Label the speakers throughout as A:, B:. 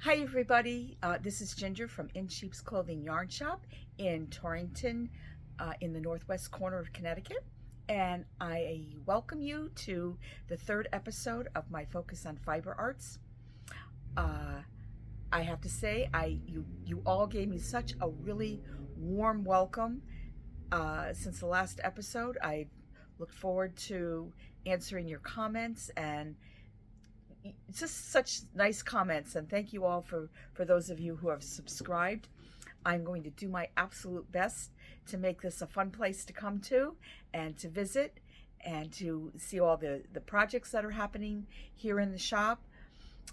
A: Hi everybody, this is Ginger from In Sheep's Clothing Yarn Shop in Torrington, in the northwest corner of Connecticut, and I welcome you to the third episode of my focus on fiber arts. I have to say, you all gave me such a really warm welcome since the last episode. I look forward to answering your comments, and it's just such nice comments, and thank you all for those of you who have subscribed. I'm going to do my absolute best to make this a fun place to come to and to visit and to see all the projects that are happening here in the shop.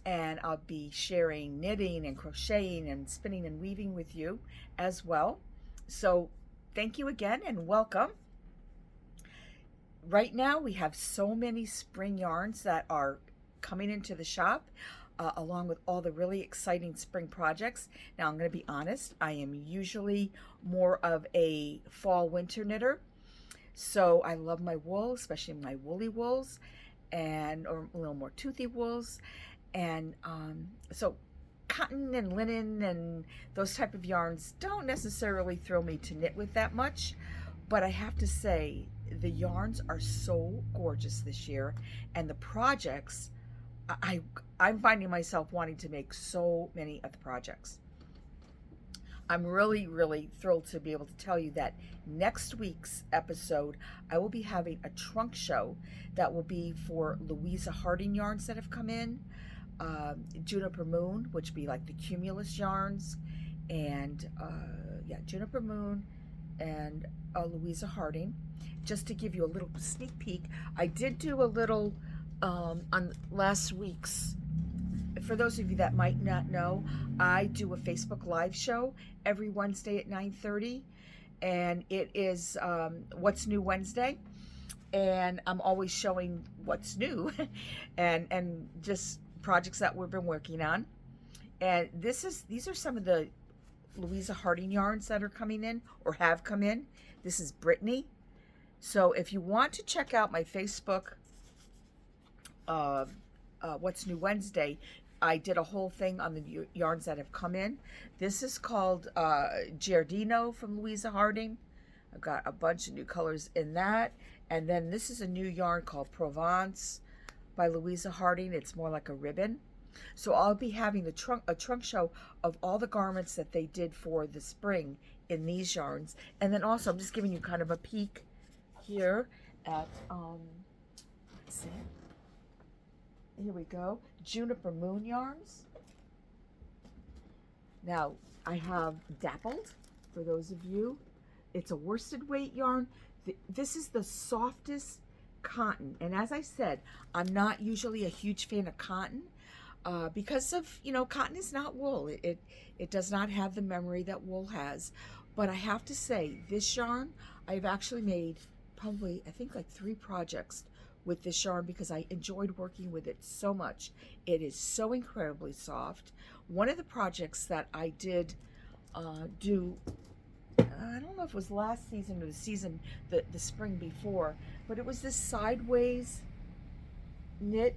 A: And I'll be sharing knitting and crocheting and spinning and weaving with you as well. So thank you again and welcome. Right now we have so many spring yarns that are coming into the shop, along with all the really exciting spring projects. Now I'm going to be honest, I am usually more of a fall winter knitter, so I love my wool, especially my woolly wools and or a little more toothy wools, and so cotton and linen and those type of yarns don't necessarily thrill me to knit with that much. But I have to say, the yarns are so gorgeous this year, and the projects, I'm finding myself wanting to make so many of the projects. I'm really thrilled to be able to tell you that next week's episode, I will be having a trunk show that will be for Louisa Harding yarns that have come in, Juniper Moon, which be like the Cumulus yarns, and Juniper Moon and Louisa Harding. Just to give you a little sneak peek, I did do a little on last week's. For those of you that might not know, I do a Facebook Live show every Wednesday at 9:30, and it is What's New Wednesday, and I'm always showing what's new and just projects that we've been working on. And these are some of the Louisa Harding yarns that are coming in or have come in. This is Brittany. So if you want to check out my Facebook What's New Wednesday, I did a whole thing on the yarns that have come in. This is called Giardino from Louisa Harding. I've got a bunch of new colors in that. And then this is a new yarn called Provence by Louisa Harding. It's more like a ribbon. So I'll be having a trunk show of all the garments that they did for the spring in these yarns. And then also I'm just giving you kind of a peek here at let's see. Here we go, Juniper Moon yarns. Now I have Dappled, for those of you. It's a worsted weight yarn. This is the softest cotton, and as I said, I'm not usually a huge fan of cotton because of, cotton is not wool. It does not have the memory that wool has. But I have to say, this yarn, I've actually made probably, I think, like 3 projects with this yarn because I enjoyed working with it so much. It is so incredibly soft. One of the projects that I did do, I don't know if it was last season or the spring before, but it was this sideways knit.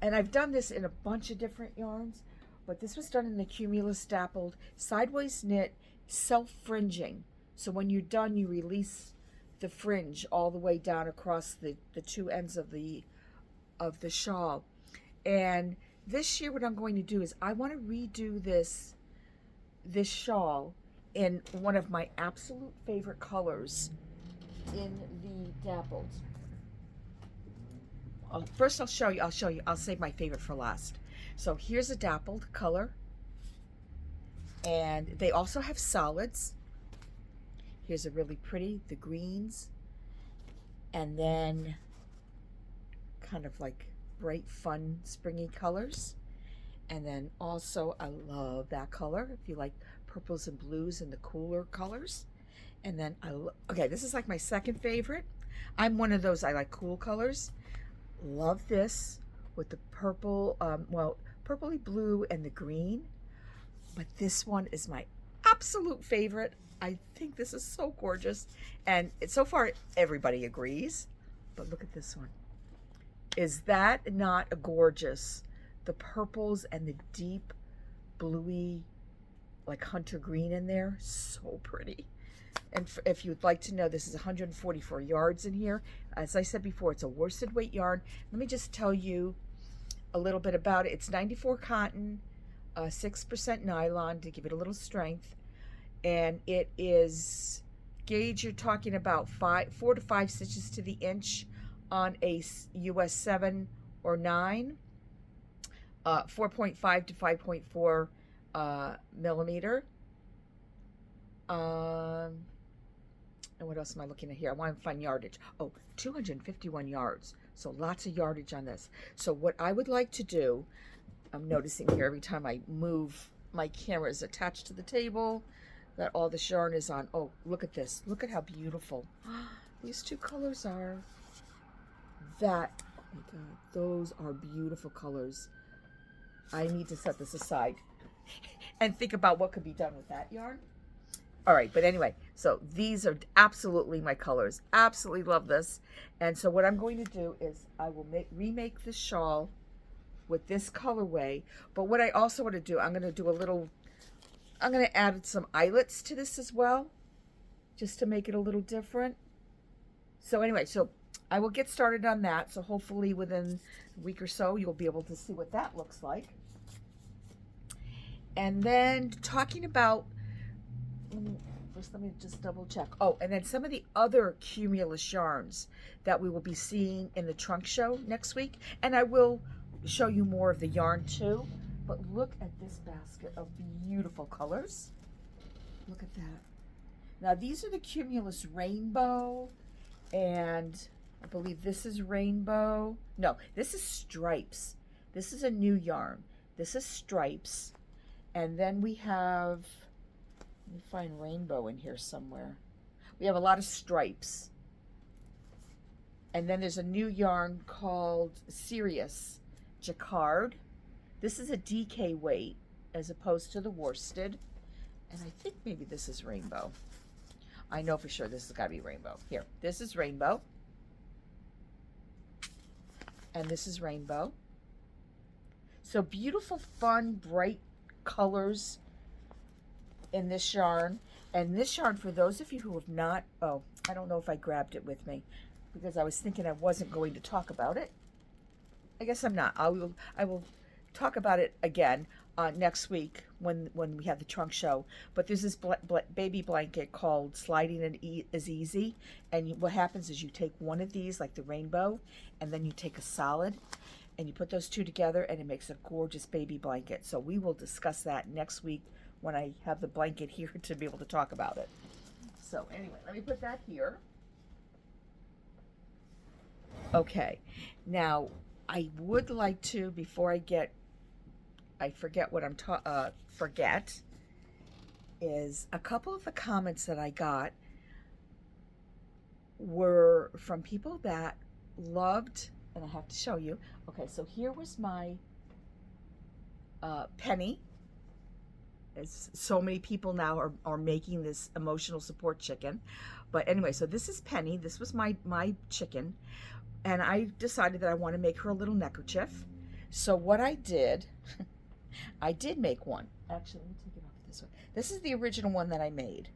A: And I've done this in a bunch of different yarns, but this was done in the Cumulus Dappled sideways knit, self-fringing. So when you're done, you release the fringe all the way down across the 2 ends of the shawl. And this year what I'm going to do is I want to redo this shawl in one of my absolute favorite colors in the Dappled. First I'll show you, I'll save my favorite for last. So here's a Dappled color, and they also have solids. Here's a really pretty, the greens, and then kind of like bright, fun, springy colors. And then also, I love that color, if you like purples and blues and the cooler colors. And then, okay, this is like my second favorite. I'm one of those, I like cool colors. Love this with the purple, purpley blue and the green. But this one is my absolute favorite. I think this is so gorgeous, and so far everybody agrees. But look at this one. Is that not a gorgeous the purples and the deep bluey, like hunter green in there. So pretty. And if you'd like to know, this is 144 yards in here. As I said before, it's a worsted weight yarn. Let me just tell you a little bit about it. It's 94 cotton, 6% nylon to give it a little strength. And it is gauge, you're talking about 4 to 5 stitches to the inch on a US 7 or 9, 4.5 to 5.4 millimeter. And what else am I looking at here? I want to find yardage. Oh, 251 yards. So lots of yardage on this. So what I would like to do, I'm noticing here every time I move, my camera is attached to the table, that all this yarn is on. Oh, look at this. Look at how beautiful these two colors are. That, oh my God, those are beautiful colors. I need to set this aside and think about what could be done with that yarn. All right, but anyway, so these are absolutely my colors. Absolutely love this. And so what I'm going to do is I will remake this shawl with this colorway. But what I also want to do, I'm going to add some eyelets to this as well, just to make it a little different. So anyway, so I will get started on that. So hopefully within a week or so, you'll be able to see what that looks like. And then talking about, first let me just double check. Oh, and then some of the other Cumulus yarns that we will be seeing in the trunk show next week. And I will show you more of the yarn too. But look at this basket of beautiful colors. Look at that. Now these are the Cumulus Rainbow, and I believe this is Rainbow. No, this is Stripes. This is a new yarn. This is Stripes. And then we have, let me find Rainbow in here somewhere. We have a lot of Stripes. And then there's a new yarn called Sirius Jacquard. This is a DK weight as opposed to the worsted. And I think maybe this is Rainbow. I know for sure this has got to be Rainbow. Here, this is Rainbow. And this is Rainbow. So beautiful, fun, bright colors in this yarn. And this yarn, for those of you who have not, oh, I don't know if I grabbed it with me because I was thinking I wasn't going to talk about it. I guess I'm not. I will talk about it again next week when we have the trunk show. But there's this baby blanket called Sliding is Easy. And what happens is you take one of these, like the Rainbow, and then you take a solid, and you put those two together, and it makes a gorgeous baby blanket. So we will discuss that next week when I have the blanket here to be able to talk about it. So anyway, let me put that here. Okay, now I would like to, before I forget what I'm forget, is a couple of the comments that I got were from people that loved, and I have to show you. Okay, so here was my Penny. As so many people now are making this emotional support chicken. But anyway, so this is Penny. This was my chicken. And I decided that I want to make her a little neckerchief. So what I did, I did make one. Actually, let me take it off this way. This is the original one that I made.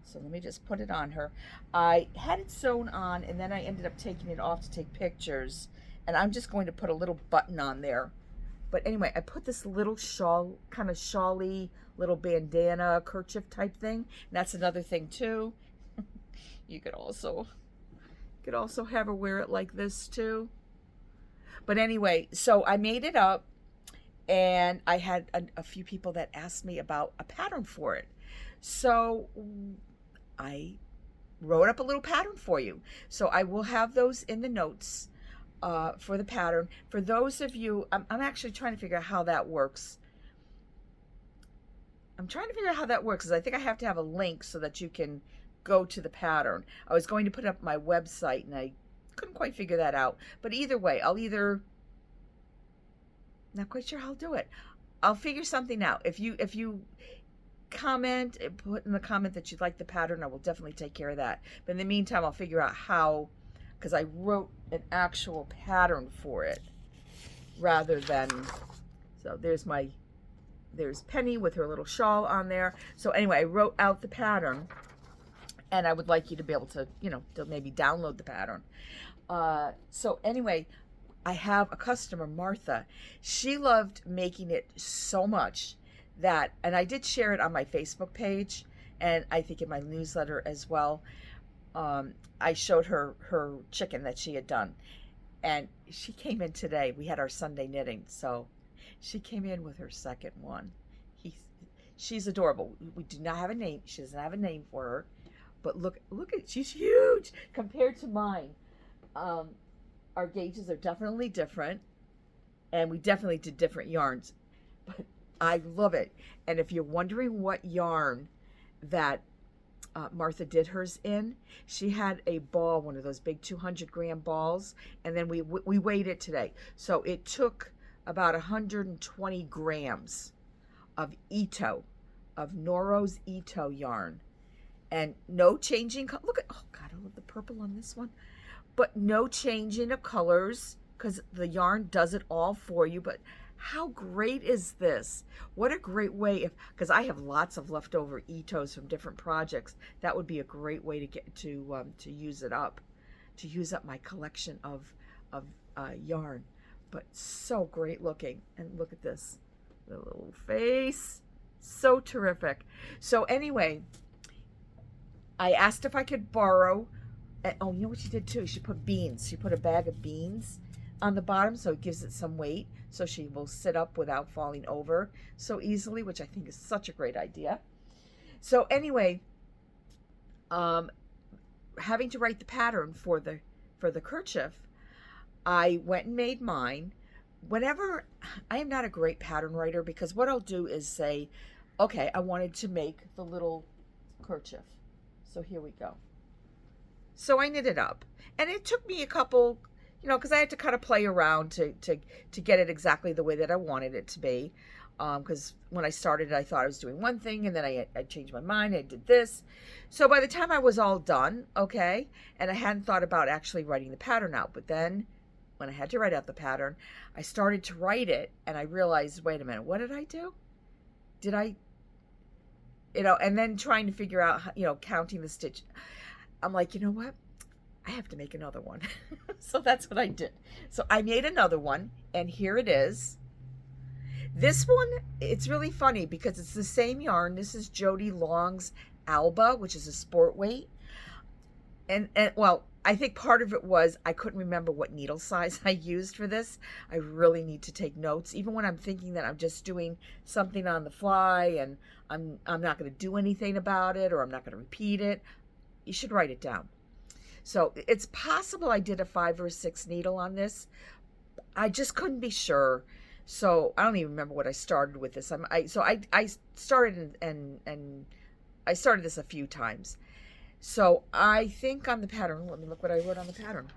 A: So let me just put it on her. I had it sewn on, and then I ended up taking it off to take pictures. And I'm just going to put a little button on there. But anyway, I put this little shawl, kind of shawly little bandana kerchief type thing. And that's another thing too. You could also have her wear it like this too. But anyway, so I made it up, and I had a few people that asked me about a pattern for it. So I wrote up a little pattern for you. So I will have those in the notes for the pattern. For those of you, I'm actually trying to figure out how that works. Because I think I have to have a link so that you can go to the pattern. I was going to put up my website, and I couldn't quite figure that out. But either way, not quite sure how I'll do it. I'll figure something out. If you comment, put in the comment that you'd like the pattern, I will definitely take care of that. But in the meantime, I'll figure out how, because I wrote an actual pattern for it rather than, so there's Penny with her little shawl on there. So anyway, I wrote out the pattern, and I would like you to be able to, to maybe download the pattern. So anyway, I have a customer, Martha. She loved making it so much that, and I did share it on my Facebook page, and I think in my newsletter as well. I showed her chicken that she had done, and she came in today. We had our Sunday knitting, so she came in with her second one. She's adorable. We do not have a name. She doesn't have a name for her, but look at, she's huge compared to mine. Our gauges are definitely different, and we definitely did different yarns, but I love it. And if you're wondering what yarn that Martha did hers in, she had a ball, one of those big 200-gram balls, and then we weighed it today. So it took about 120 grams of Ito, of Noro's Ito yarn, and no changing. Look at, oh God, I love the purple on this one, but no changing of colors because the yarn does it all for you. But how great is this? What a great way, because I have lots of leftover Itos from different projects. That would be a great way to get to use it up, to use up my collection of yarn. But so great looking, and look at this, the little face, so terrific. So anyway, I asked if I could borrow. Oh, you know what she did too? She put beans. She put a bag of beans on the bottom, so it gives it some weight, so she will sit up without falling over so easily, which I think is such a great idea. So anyway, having to write the pattern for the kerchief, I went and made mine. Whenever, I am not a great pattern writer, because what I'll do is say, okay, I wanted to make the little kerchief, so here we go. So I knit it up, and it took me a couple, because I had to kind of play around to get it exactly the way that I wanted it to be. Because when I started, I thought I was doing one thing, and then I changed my mind. I did this. So by the time I was all done, okay, and I hadn't thought about actually writing the pattern out. But then when I had to write out the pattern, I started to write it, and I realized, wait a minute, what did I do? Did I, and then trying to figure out, counting the stitch. I'm like, you know what? I have to make another one. So that's what I did. So I made another one, and here it is. This one, it's really funny because it's the same yarn. This is Jody Long's Alba, which is a sport weight. And well, I think part of it was I couldn't remember what needle size I used for this. I really need to take notes, even when I'm thinking that I'm just doing something on the fly and I'm not going to do anything about it, or I'm not going to repeat it. You should write it down. So it's possible I did a 5 or a 6 needle on this. I just couldn't be sure. So I don't even remember what I started with this. I started and I started this a few times. So I think on the pattern, let me look what I wrote on the pattern.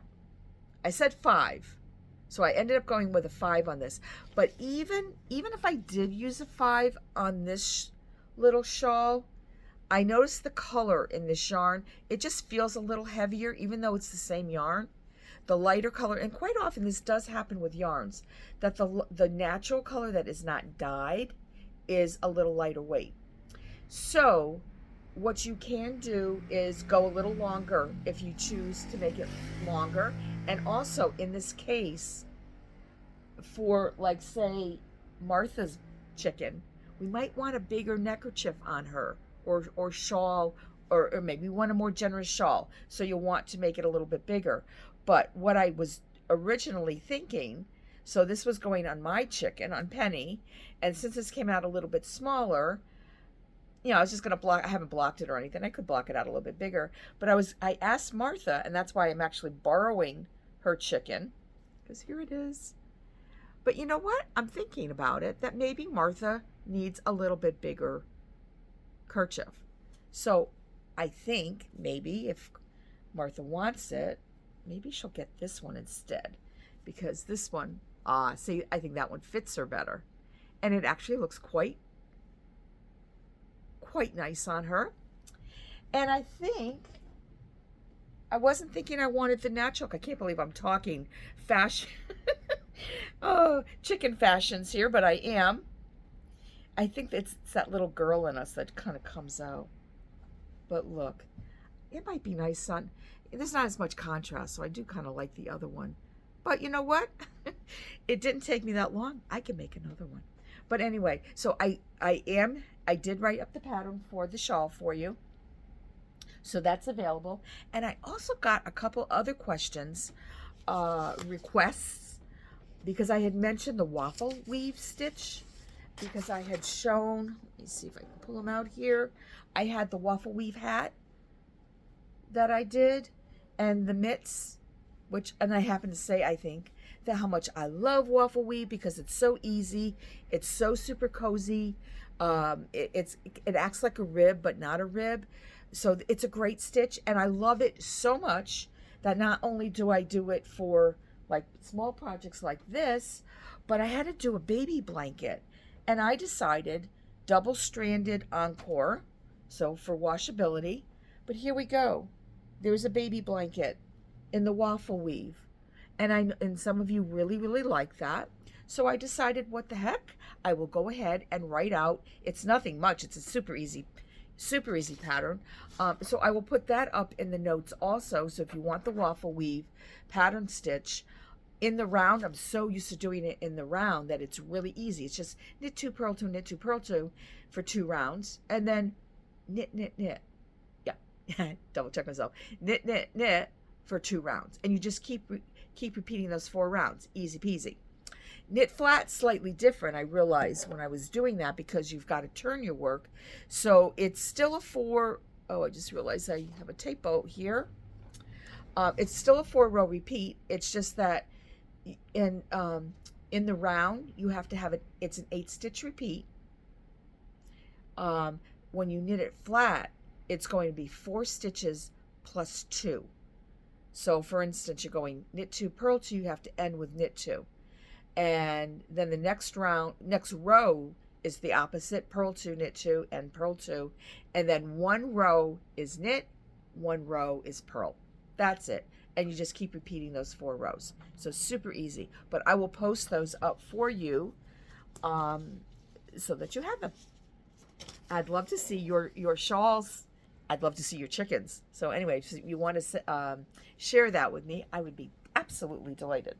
A: I said 5. So I ended up going with a 5 on this. But even if I did use a 5 on this little shawl, I noticed the color in this yarn. It just feels a little heavier, even though it's the same yarn. The lighter color, and quite often this does happen with yarns, that the natural color that is not dyed is a little lighter weight. So what you can do is go a little longer if you choose to make it longer. And also in this case, for like say Martha's chicken, we might want a bigger neckerchief on her, or shawl, or maybe want a more generous shawl. So you'll want to make it a little bit bigger. But what I was originally thinking, so this was going on my chicken, on Penny, and since this came out a little bit smaller, I was just going to block, I haven't blocked it or anything. I could block it out a little bit bigger. But I asked Martha, and that's why I'm actually borrowing her chicken, because here it is. But you know what? I'm thinking about it, that maybe Martha needs a little bit bigger kerchief. So I think maybe if Martha wants it, maybe she'll get this one instead, because this one, see, I think that one fits her better. And it actually looks quite nice on her. And I think, I wasn't thinking I wanted the natural. I can't believe I'm talking fashion. Oh, chicken fashions here, but I am. I think it's that little girl in us that kind of comes out. But look, it might be nice on. There's not as much contrast, so I do kind of like the other one. But you know what? It didn't take me that long. I can make another one. But anyway, so I did write up the pattern for the shawl for you. So that's available. And I also got a couple other questions, requests, because I had mentioned the waffle weave stitch, because I had shown, let me see if I can pull them out here. I had the waffle weave hat that I did, and the mitts, and I happen to say, I think, that how much I love waffle weave because it's so easy, it's so super cozy. It acts like a rib, but not a rib. So it's a great stitch, and I love it so much that not only do I do it for like small projects like this, but I had to do a baby blanket, and I decided double-stranded encore, so for washability. But here we go. There's a baby blanket in the waffle weave. And some of you really, really like that. So I decided, what the heck? I will go ahead and write out. It's nothing much. It's a super easy pattern. So I will put that up in the notes also. So if you want the waffle weave pattern stitch in the round, I'm so used to doing it in the round that it's really easy. It's just knit 2, purl 2, knit 2, purl 2 for 2 rounds, and then knit, knit, knit. Yeah, double check myself. Knit, knit, knit for 2 rounds, and you just keep repeating those 4 rounds. Easy peasy. Knit flat, slightly different, I realized when I was doing that, because you've got to turn your work. So it's still a 4, oh, I just realized I have a typo here. It's still a 4-row repeat. It's just that in the round, you have to have it, it's an 8-stitch repeat. When you knit it flat, it's going to be 4 stitches plus 2. So for instance, you're going knit 2, purl 2, you have to end with knit 2. And then the next row is the opposite, purl 2, knit 2, and purl 2. And then 1 row is knit, 1 row is purl. That's it. And you just keep repeating those 4 rows. So super easy. But I will post those up for you so that you have them. I'd love to see your shawls. I'd love to see your chickens. So anyway, if you want to share that with me, I would be absolutely delighted.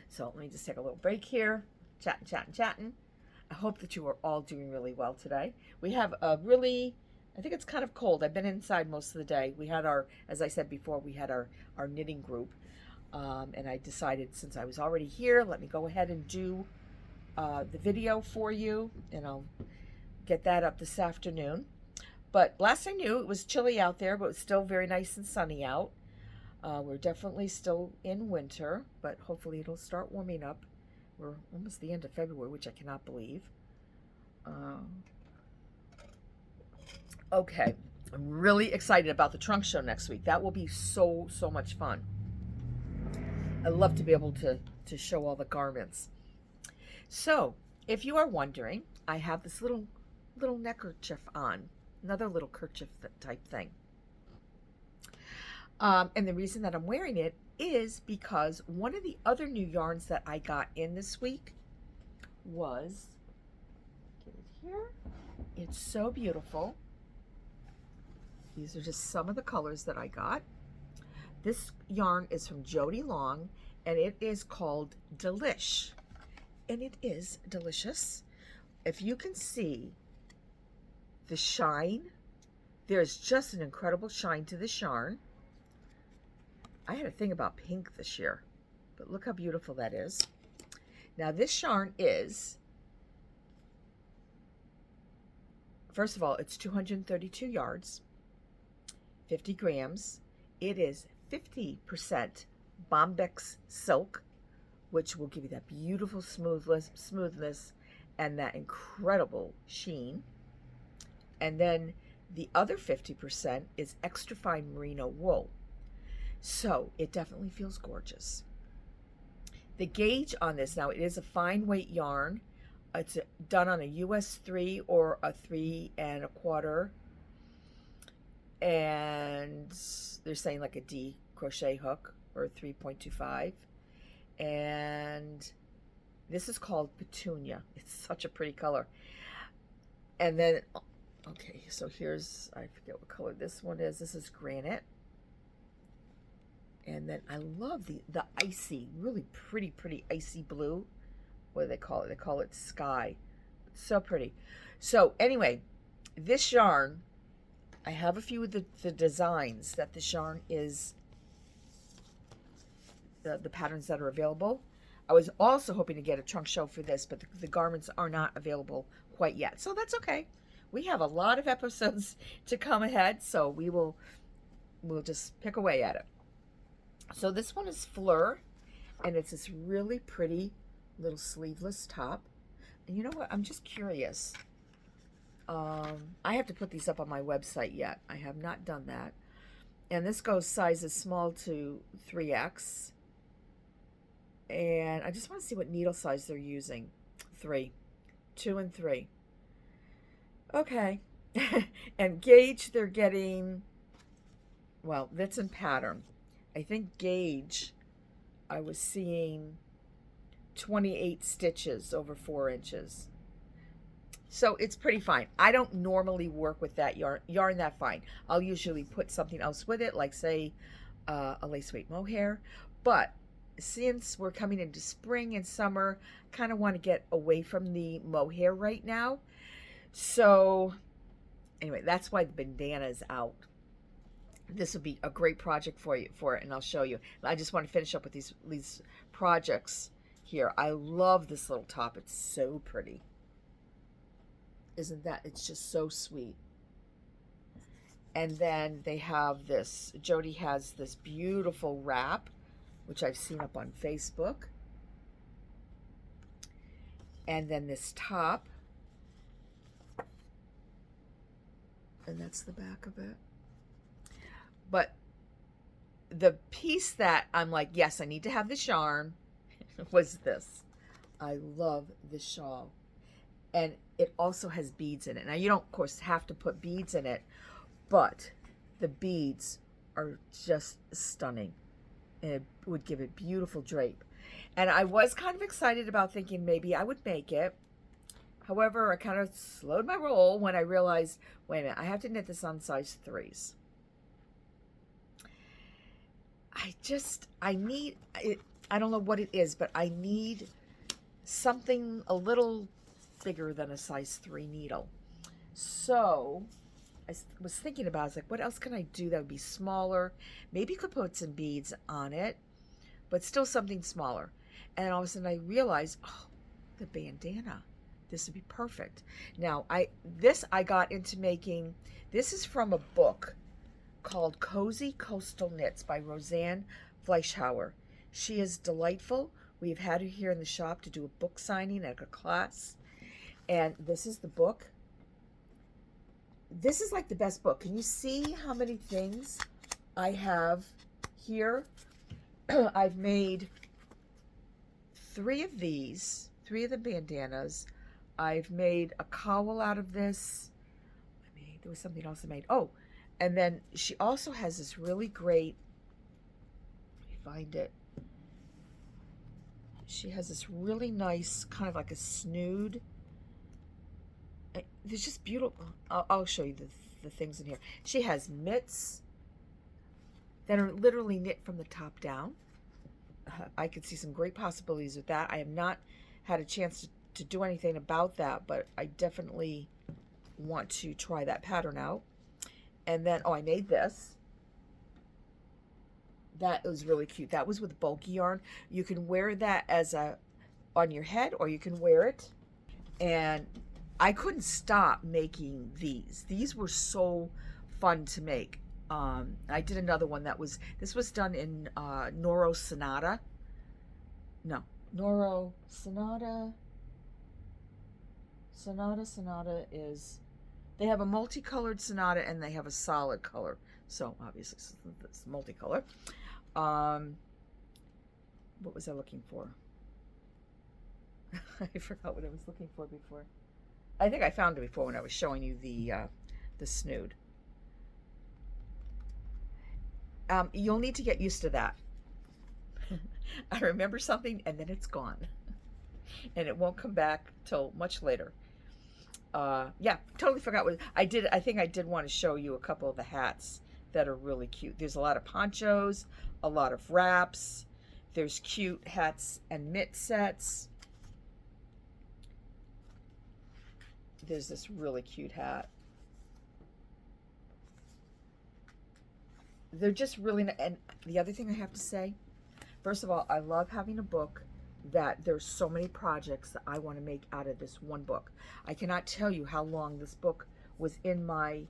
A: So let me just take a little break here, chatting. I hope that you are all doing really well today. We have a really, I think it's kind of cold. I've been inside most of the day. We had as I said before, we had our knitting group. And I decided, since I was already here, let me go ahead and do the video for you, and I'll get that up this afternoon. But last I knew, it was chilly out there, but it was still very nice and sunny out. We're definitely still in winter, but hopefully it'll start warming up. We're almost the end of February, which I cannot believe. Okay, I'm really excited about the trunk show next week. That will be so much fun. I love to be able to show all the garments. So, if you are wondering, I have this little neckerchief on, another little kerchief type thing. And the reason that I'm wearing it is because one of the other new yarns that I got in this week was, get it here, it's so beautiful. These are just some of the colors that I got. This yarn is from Jody Long, and it is called Delish. And it is delicious. If you can see the shine, there's just an incredible shine to this yarn. I had a thing about pink this year, but look how beautiful that is. Now this yarn is, first of all, it's 232 yards, 50 grams. It is 50% Bombyx silk, which will give you that beautiful smoothness and that incredible sheen. And then the other 50% is extra fine merino wool. So it definitely feels gorgeous. The gauge on this, now it is a fine weight yarn. It's done on a US 3 or a 3 1/4. And they're saying like a D crochet hook or a 3.25. And this is called Petunia. It's such a pretty color. And then, okay, so here's, I forget what color this one is. This is Granite. And then I love the icy, really pretty icy blue. What do they call it? They call it Sky. So pretty. So anyway, this yarn, I have a few of the designs that this yarn is, the patterns that are available. I was also hoping to get a trunk show for this, but the garments are not available quite yet. So that's okay. We have a lot of episodes to come ahead, so we'll just pick away at it. So this one is Fleur, and it's this really pretty little sleeveless top. And you know what? I'm just curious. I have to put these up on my website yet. I have not done that. And this goes sizes small to 3X. And I just want to see what needle size they're using. 3. 2 and 3. Okay. And gauge, they're getting, well, that's in pattern. I think gauge, I was seeing 28 stitches over 4 inches. So it's pretty fine. I don't normally work with that yarn that fine. I'll usually put something else with it, like say a lace weight mohair. But since we're coming into spring and summer, kind of want to get away from the mohair right now. So anyway, that's why the bandana is out. This would be a great project for it, and I'll show you. I just want to finish up with these projects here. I love this little top. It's so pretty. Isn't that? It's just so sweet. And then they have this, Jody has this beautiful wrap, which I've seen up on Facebook. And then this top. And that's the back of it. But the piece that I'm like, yes, I need to have this yarn, was this. I love this shawl. And it also has beads in it. Now, you don't, of course, have to put beads in it, but the beads are just stunning. And it would give it beautiful drape. And I was kind of excited about thinking maybe I would make it. However, I kind of slowed my roll when I realized, wait a minute, I have to knit this on size 3s. I need, I don't know what it is, but I need something a little bigger than a size 3 needle. So I was thinking about it. I was like, what else can I do that would be smaller? Maybe you could put some beads on it, but still something smaller. And all of a sudden I realized, oh, the bandana. This would be perfect. Now, I got into making, this is from a book called Cozy Coastal Knits by Roseanne Fleischhauer. She is delightful. We've had her here in the shop to do a book signing at a class. And this is the book. This is like the best book. Can you see how many things I have here? I've made 3 of these, 3 of the bandanas. I've made a cowl out of this. There was something else I made. Oh, and then she also has this really great, let me find it. She has this really nice, kind of like a snood. It's just beautiful. I'll show you the things in here. She has mitts that are literally knit from the top down. I could see some great possibilities with that. I have not had a chance to do anything about that, but I definitely want to try that pattern out. And then, oh, I made this. That was really cute. That was with bulky yarn. You can wear that as on your head, or you can wear it. And I couldn't stop making these. These were so fun to make. I did another one this was done in Noro Sonata. No, Noro Sonata. Sonata is, they have a multicolored Sonata and they have a solid color. So obviously it's multicolor. What was I looking for? I forgot what I was looking for before. I think I found it before when I was showing you the snood. You'll need to get used to that. I remember something and then it's gone. And it won't come back till much later. Yeah, totally forgot what I did. I think I did want to show you a couple of the hats that are really cute. There's a lot of ponchos, a lot of wraps. There's cute hats and mitt sets. There's this really cute hat. They're just really, and the other thing I have to say, first of all, I love having a book that there's so many projects that I want to make out of this one book. I cannot tell you how long this book was in my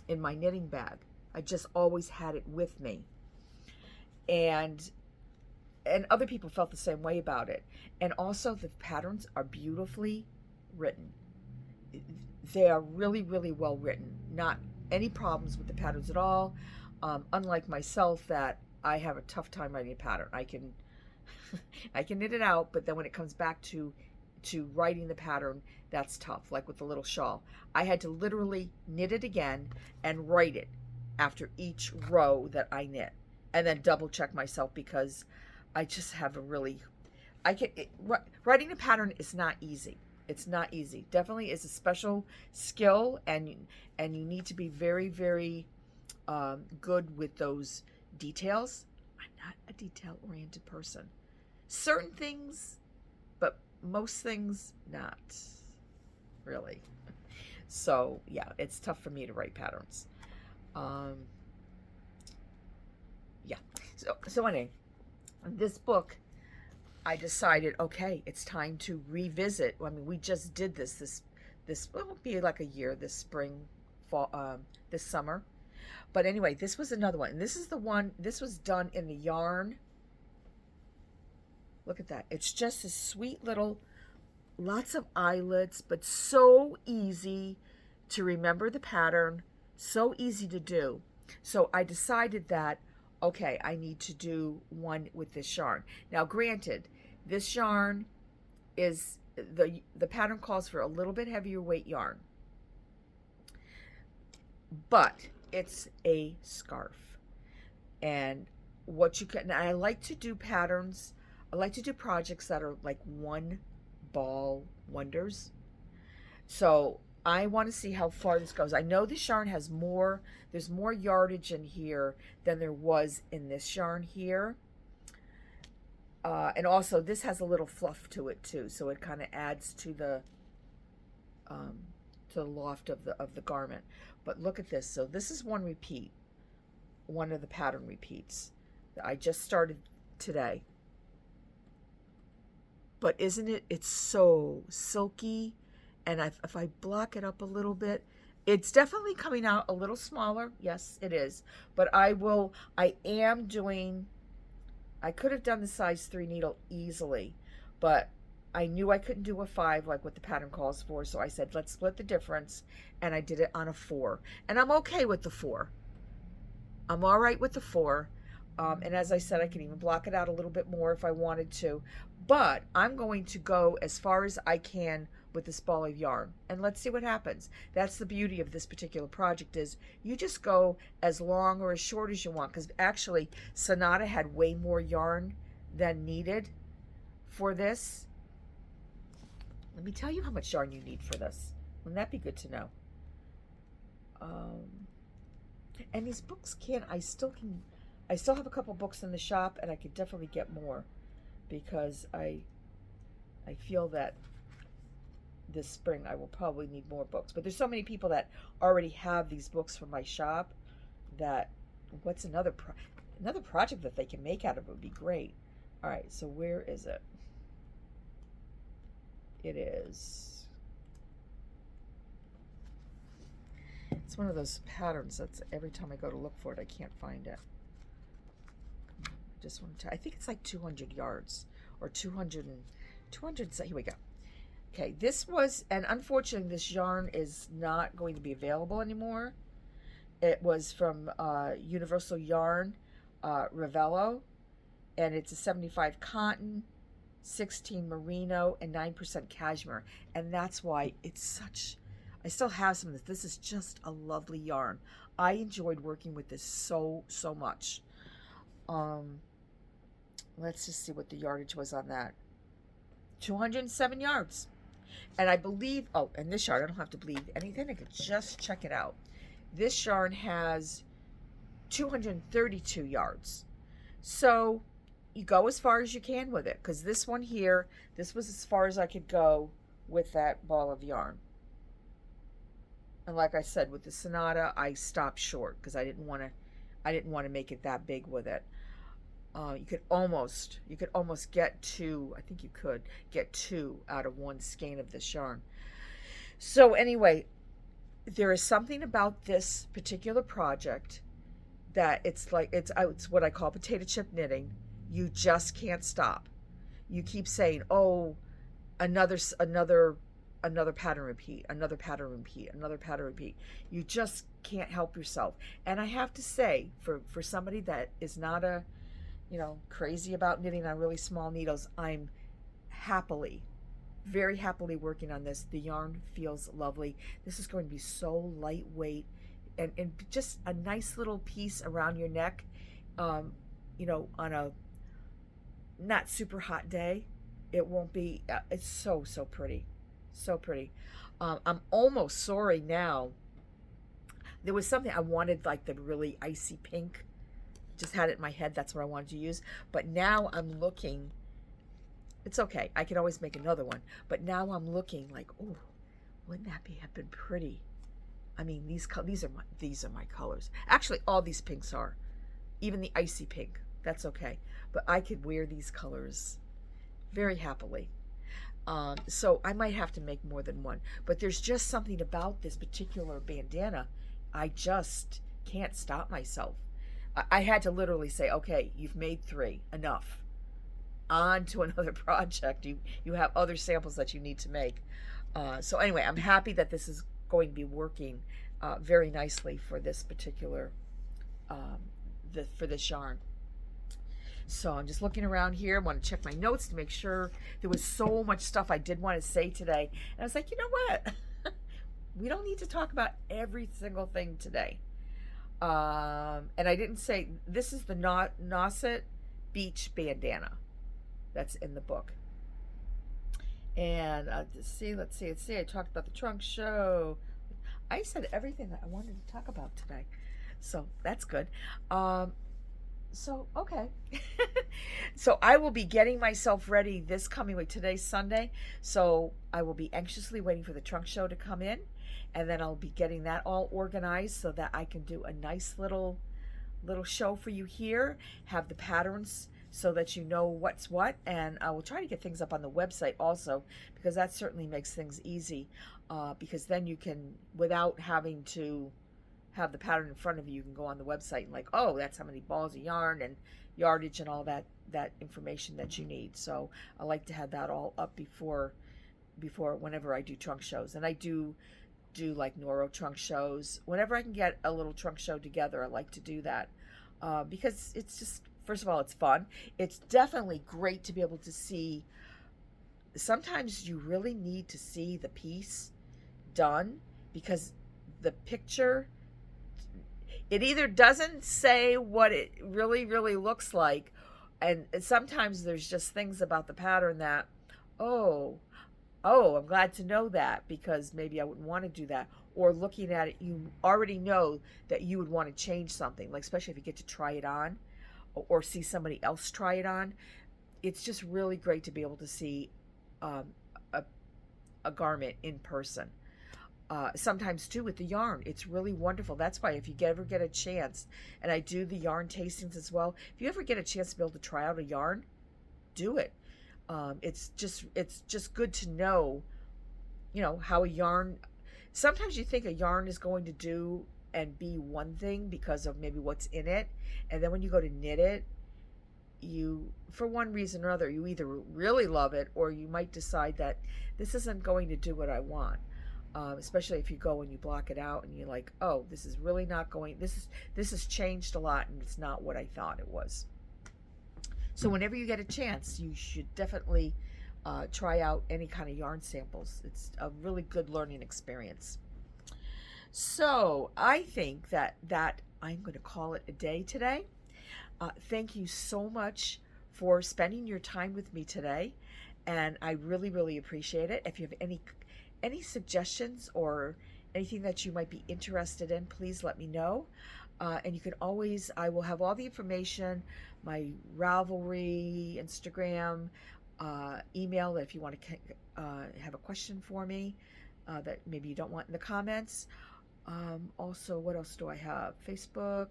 A: knitting bag. I just always had it with me. And other people felt the same way about it. And also the patterns are beautifully written. They are really, really well written. Not any problems with the patterns at all. Unlike myself, that I have a tough time writing a pattern. I can knit it out, but then when it comes back to writing the pattern, that's tough. Like with the little shawl, I had to literally knit it again and write it after each row that I knit, and then double check myself, because I just have a really, writing a pattern is not easy. It's not easy. Definitely is a special skill, and you need to be very, very good with those details. I'm not a detail-oriented person. Certain things, but most things not really. So yeah, it's tough for me to write patterns. Yeah. So anyway, this book, I decided, okay, it's time to revisit. I mean, we just did this will be like a year, this spring, fall, this summer. But anyway, this was another one. And this is the one, this was done in the yarn. Look at that. It's just a sweet little, lots of eyelets, but so easy to remember the pattern, so easy to do. So I decided that, okay, I need to do one with this yarn. Now, granted, this yarn is, the pattern calls for a little bit heavier weight yarn, but it's a scarf. And what you can, I like to do patterns, I like to do projects that are like one ball wonders. So I want to see how far this goes. I know this yarn has more, there's more yardage in here than there was in this yarn here. And also this has a little fluff to it too, so it kind of adds to the loft of the garment. But look at this. So this is one repeat, one of the pattern repeats that I just started today. But isn't it, it's so silky, and if I block it up a little bit, it's definitely coming out a little smaller. Yes, it is. But I am doing, I could have done the size 3 needle easily, but I knew I couldn't do a 5 like what the pattern calls for, so I said, let's split the difference, and I did it on a 4. And I'm okay with the 4. I'm all right with the 4. And as I said, I can even block it out a little bit more if I wanted to. But I'm going to go as far as I can with this ball of yarn, and let's see what happens. That's the beauty of this particular project, is you just go as long or as short as you want, because actually Sonata had way more yarn than needed for this. Let me tell you how much yarn you need for this. Wouldn't that be good to know? And these books I still have a couple books in the shop, and I could definitely get more, because I feel that this spring I will probably need more books. But there's so many people that already have these books from my shop that, what's another project that they can make out of it would be great. All right, so where is it? It is, it's one of those patterns that's every time I go to look for it, I can't find it. Just want to, I think it's like 200 yards or 200, here we go. Okay, this was, and unfortunately this yarn is not going to be available anymore. It was from Universal Yarn, Ravello, and it's a 75 cotton, 16 merino, and 9% cashmere. And that's why it's such, I still have some of this. This is just a lovely yarn. I enjoyed working with this so much. let's just see what the yardage was on that. 207 yards. And I believe, oh, and this yarn, I don't have to believe anything. I could just check it out. This yarn has 232 yards. So you go as far as you can with it, because this one here, this was as far as I could go with that ball of yarn. And like I said, with the Sonata, I stopped short because I didn't want to make it that big with it. You could almost get two. I think you could get two out of one skein of this yarn. So anyway, there is something about this particular project that it's what I call potato chip knitting. You just can't stop. You keep saying, "Oh, another pattern repeat, another pattern repeat, another pattern repeat." You just can't help yourself. And I have to say, for somebody that is not a crazy about knitting on really small needles, I'm very happily working on this. The yarn feels lovely. This is going to be so lightweight and just a nice little piece around your neck, on a not super hot day. It won't be, it's so pretty. So pretty. I'm almost sorry now. There was something I wanted, like the really icy pink. Just had it in my head, that's what I wanted to use. But now I'm looking, it's okay, I can always make another one. But now I'm looking like, oh, wouldn't that have been pretty? I mean, these are my colors. Actually, all these pinks are. Even the icy pink, that's okay. But I could wear these colors very happily. So I might have to make more than one. But there's just something about this particular bandana. I just can't stop myself. I had to literally say, okay, you've made 3, enough. On to another project. You have other samples that you need to make. So anyway, I'm happy that this is going to be working very nicely for this particular, for this yarn. So I'm just looking around here. I want to check my notes to make sure. There was so much stuff I did want to say today. And I was like, you know what? We don't need to talk about every single thing today. And I didn't say, this is the Nauset Beach bandana that's in the book. And let's see. I talked about the trunk show. I said everything that I wanted to talk about today. So that's good. So, okay. So I will be getting myself ready this coming week. Today's Sunday. So I will be anxiously waiting for the trunk show to come in. And then I'll be getting that all organized so that I can do a nice little show for you here. Have the patterns so that you know what's what. And I will try to get things up on the website also, because that certainly makes things easy. Because then you can, without having to have the pattern in front of you, you can go on the website and like, oh, that's how many balls of yarn and yardage and all that information that you need. So I like to have that all up before whenever I do trunk shows. And I do like Noro trunk shows. Whenever I can get a little trunk show together, I like to do that. Because it's just, first of all, it's fun. It's definitely great to be able to see. Sometimes you really need to see the piece done, because the picture, it either doesn't say what it really looks like, and sometimes there's just things about the pattern that, oh, I'm glad to know that, because maybe I wouldn't want to do that. Or looking at it, you already know that you would want to change something, like especially if you get to try it on or see somebody else try it on. It's just really great to be able to see a garment in person. Sometimes too with the yarn, it's really wonderful. That's why if you ever get a chance, and I do the yarn tastings as well, if you ever get a chance to be able to try out a yarn, do it. It's just good to know, how a yarn, sometimes you think a yarn is going to do and be one thing because of maybe what's in it, and then when you go to knit it, you, for one reason or other, you either really love it or you might decide that this isn't going to do what I want. Especially if you go and you block it out and you're like, oh, this is really not going, this has changed a lot and it's not what I thought it was. So whenever you get a chance, you should definitely try out any kind of yarn samples. It's a really good learning experience. So I think that I'm going to call it a day today. Thank you so much for spending your time with me today, and I really, really appreciate it. If you have any suggestions or anything that you might be interested in, please let me know. And you can always, I will have all the information, my Ravelry, Instagram, email, if you want to have a question for me that maybe you don't want in the comments. Also, what else do I have? Facebook.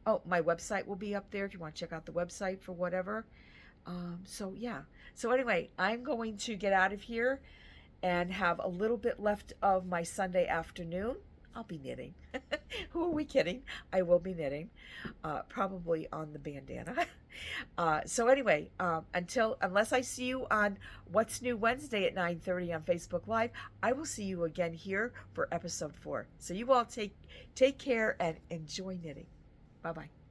A: Oh, my website will be up there if you want to check out the website for whatever. So yeah. So anyway, I'm going to get out of here and have a little bit left of my Sunday afternoon. I'll be knitting. Who are we kidding? I will be knitting, probably on the bandana. So anyway, unless I see you on What's New Wednesday at 9:30 on Facebook Live, I will see you again here for episode 4. So you all take care and enjoy knitting. Bye-bye.